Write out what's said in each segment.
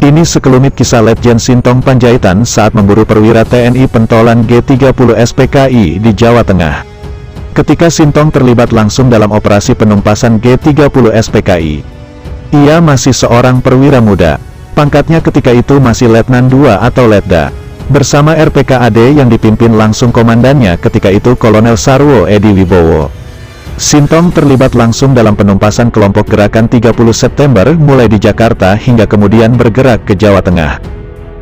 Ini sekelumit kisah Letjen Sintong Panjaitan saat memburu perwira TNI pentolan G30 SPKI di Jawa Tengah. Ketika Sintong terlibat langsung dalam operasi penumpasan G30 SPKI, ia masih seorang perwira muda. Pangkatnya ketika itu masih Letnan II atau Letda. Bersama RPKAD yang dipimpin langsung komandannya ketika itu Kolonel Sarwo Edi Wibowo. Sintong terlibat langsung dalam penumpasan kelompok gerakan 30 September mulai di Jakarta hingga kemudian bergerak ke Jawa Tengah.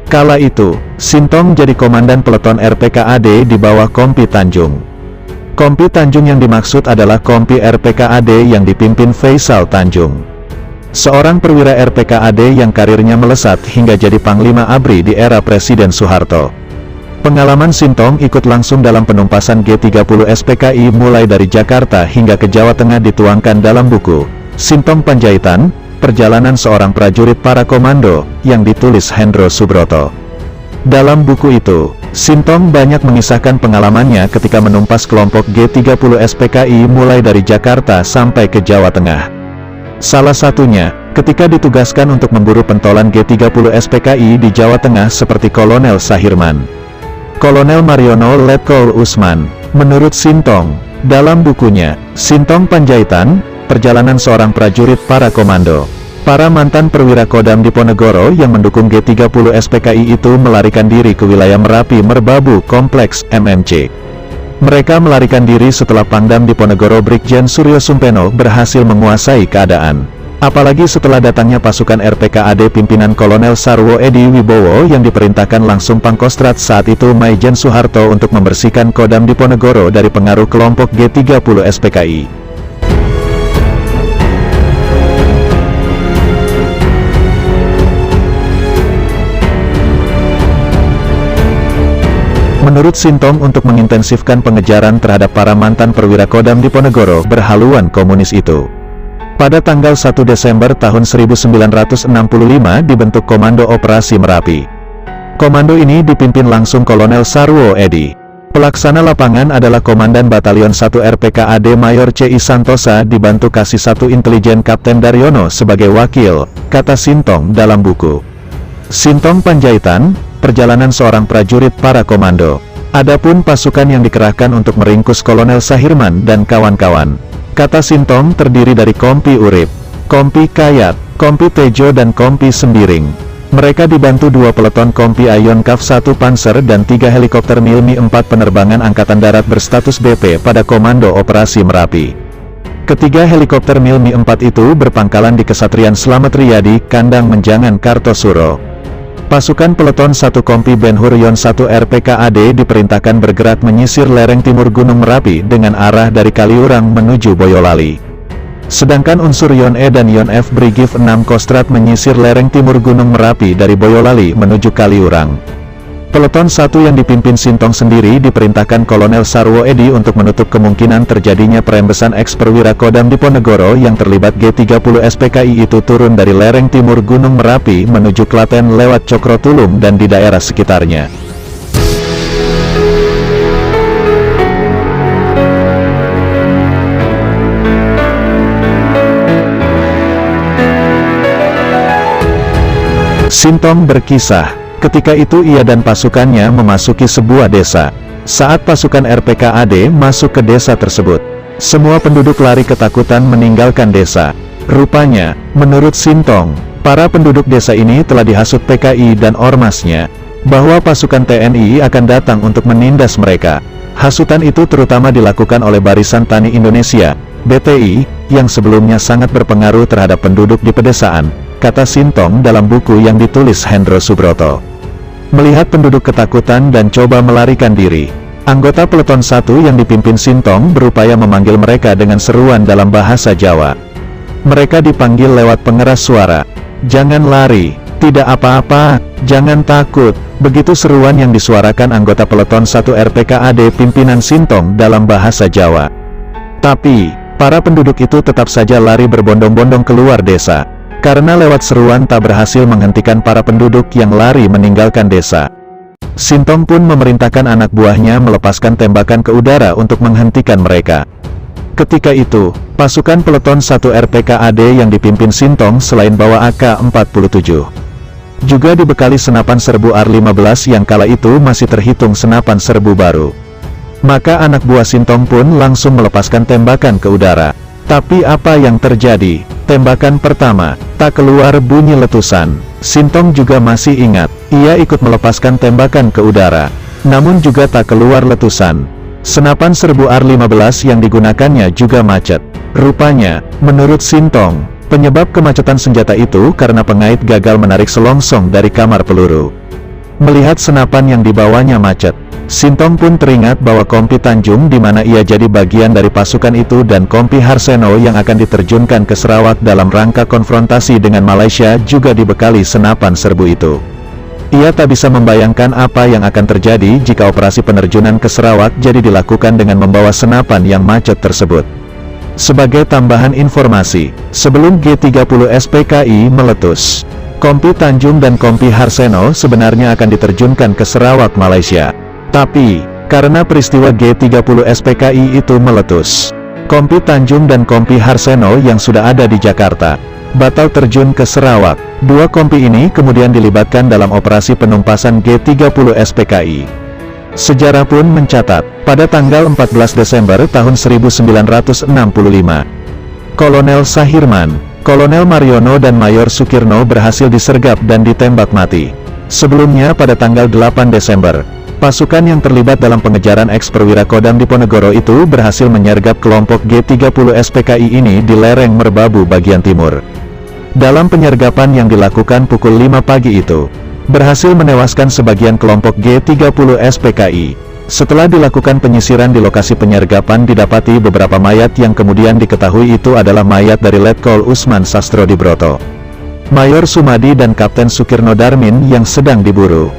Kala itu, Sintong jadi komandan peleton RPKAD di bawah Kompi Tanjung. Kompi Tanjung yang dimaksud adalah Kompi RPKAD yang dipimpin Faisal Tanjung, seorang perwira RPKAD yang karirnya melesat hingga jadi Panglima ABRI di era Presiden Soeharto. Pengalaman Sintong ikut langsung dalam penumpasan G30 SPKI mulai dari Jakarta hingga ke Jawa Tengah dituangkan dalam buku Sintong Panjaitan, Perjalanan Seorang Prajurit Para Komando, yang ditulis Hendro Subroto. Dalam buku itu, Sintong banyak mengisahkan pengalamannya ketika menumpas kelompok G30 SPKI mulai dari Jakarta sampai ke Jawa Tengah. Salah satunya, ketika ditugaskan untuk memburu pentolan G30 SPKI di Jawa Tengah seperti Kolonel Sahirman, Kolonel Mariono Letkol Usman. Menurut Sintong, dalam bukunya, Sintong Panjaitan, Perjalanan Seorang Prajurit Para Komando, para mantan perwira Kodam Diponegoro yang mendukung G30 SPKI itu melarikan diri ke wilayah Merapi Merbabu Kompleks MMC. Mereka melarikan diri setelah Pangdam Diponegoro Brigjen Suryo Sumpeno berhasil menguasai keadaan. Apalagi setelah datangnya pasukan RPKAD pimpinan Kolonel Sarwo Edi Wibowo yang diperintahkan langsung Pangkostrat saat itu Maijen Soeharto untuk membersihkan Kodam Diponegoro dari pengaruh kelompok G30 SPKI. Menurut Sintong, untuk mengintensifkan pengejaran terhadap para mantan perwira Kodam Diponegoro berhaluan komunis itu, pada tanggal 1 Desember tahun 1965 dibentuk Komando Operasi Merapi. Komando ini dipimpin langsung Kolonel Sarwo Edi. Pelaksana lapangan adalah Komandan Batalion 1 RPKAD Mayor C.I. Santosa dibantu Kasih 1 Intelijen Kapten Daryono sebagai wakil, kata Sintong dalam buku Sintong Panjaitan, Perjalanan Seorang Prajurit Para Komando. Adapun pasukan yang dikerahkan untuk meringkus Kolonel Sahirman dan kawan-kawan, kata Sintong, terdiri dari Kompi Urip, Kompi Kayat, Kompi Tejo dan Kompi Sembiring. Mereka dibantu 2 peleton Kompi Ayon Kaf 1 Panzer dan 3 helikopter Mi 4 penerbangan Angkatan Darat berstatus BP pada Komando Operasi Merapi. Ketiga helikopter Mi 4 itu berpangkalan di Kesatrian Slamet Riyadi, Kandang Menjangan, Kartosuro. Pasukan peleton 1 Kompi Ben Hur Yon 1 RPKAD diperintahkan bergerak menyisir lereng timur Gunung Merapi dengan arah dari Kaliurang menuju Boyolali. Sedangkan unsur Yon E dan Yon F Brigif 6 Kostrat menyisir lereng timur Gunung Merapi dari Boyolali menuju Kaliurang. Peleton 1 yang dipimpin Sintong sendiri diperintahkan Kolonel Sarwo Edi untuk menutup kemungkinan terjadinya perembesan eks-perwira Kodam Diponegoro yang terlibat G30 SPKI itu turun dari lereng timur Gunung Merapi menuju Klaten lewat Cokrotulung dan di daerah sekitarnya. Sintong berkisah, ketika itu ia dan pasukannya memasuki sebuah desa. Saat pasukan RPKAD masuk ke desa tersebut, semua penduduk lari ketakutan meninggalkan desa. Rupanya, menurut Sintong, para penduduk desa ini telah dihasut PKI dan ormasnya, bahwa pasukan TNI akan datang untuk menindas mereka. Hasutan itu terutama dilakukan oleh Barisan Tani Indonesia, BTI, yang sebelumnya sangat berpengaruh terhadap penduduk di pedesaan, kata Sintong dalam buku yang ditulis Hendro Subroto. Melihat penduduk ketakutan dan coba melarikan diri, anggota peleton 1 yang dipimpin Sintong berupaya memanggil mereka dengan seruan dalam bahasa Jawa. Mereka dipanggil lewat pengeras suara. "Jangan lari, tidak apa-apa, jangan takut." Begitu seruan yang disuarakan anggota peleton 1 RPKAD pimpinan Sintong dalam bahasa Jawa. Tapi, para penduduk itu tetap saja lari berbondong-bondong keluar desa. Karena lewat seruan tak berhasil menghentikan para penduduk yang lari meninggalkan desa. Sintong pun memerintahkan anak buahnya melepaskan tembakan ke udara untuk menghentikan mereka. Ketika itu, pasukan peleton 1 RPKAD yang dipimpin Sintong selain bawa AK-47, Juga dibekali senapan serbu AR-15 yang kala itu masih terhitung senapan serbu baru. Maka anak buah Sintong pun langsung melepaskan tembakan ke udara. Tapi apa yang terjadi? Tembakan pertama, tak keluar bunyi letusan. Sintong juga masih ingat, ia ikut melepaskan tembakan ke udara. Namun juga tak keluar letusan. Senapan serbu AR-15 yang digunakannya juga macet. Rupanya, menurut Sintong, penyebab kemacetan senjata itu karena pengait gagal menarik selongsong dari kamar peluru. Melihat senapan yang dibawanya macet, Sintong pun teringat bahwa Kompi Tanjung di mana ia jadi bagian dari pasukan itu dan Kompi Harseno yang akan diterjunkan ke Sarawak dalam rangka konfrontasi dengan Malaysia juga dibekali senapan serbu itu. Ia tak bisa membayangkan apa yang akan terjadi jika operasi penerjunan ke Sarawak jadi dilakukan dengan membawa senapan yang macet tersebut. Sebagai tambahan informasi, sebelum G30 SPKI meletus, Kompi Tanjung dan Kompi Harseno sebenarnya akan diterjunkan ke Sarawak, Malaysia. Tapi, karena peristiwa G30 SPKI itu meletus, Kompi Tanjung dan Kompi Harseno yang sudah ada di Jakarta batal terjun ke Sarawak. Dua kompi ini kemudian dilibatkan dalam operasi penumpasan G30 SPKI. Sejarah pun mencatat, pada tanggal 14 Desember tahun 1965, Kolonel Sahirman, Kolonel Mariono dan Mayor Sukirno berhasil disergap dan ditembak mati. Sebelumnya pada tanggal 8 Desember, pasukan yang terlibat dalam pengejaran ex-perwira Kodam Diponegoro itu berhasil menyergap kelompok G30 SPKI ini di lereng Merbabu bagian timur. Dalam penyergapan yang dilakukan pukul 5 pagi itu, berhasil menewaskan sebagian kelompok G30 SPKI. Setelah dilakukan penyisiran di lokasi penyergapan didapati beberapa mayat yang kemudian diketahui itu adalah mayat dari Letkol Usman Sastro Dibroto, Mayor Sumadi dan Kapten Sukirno Darmin yang sedang diburu.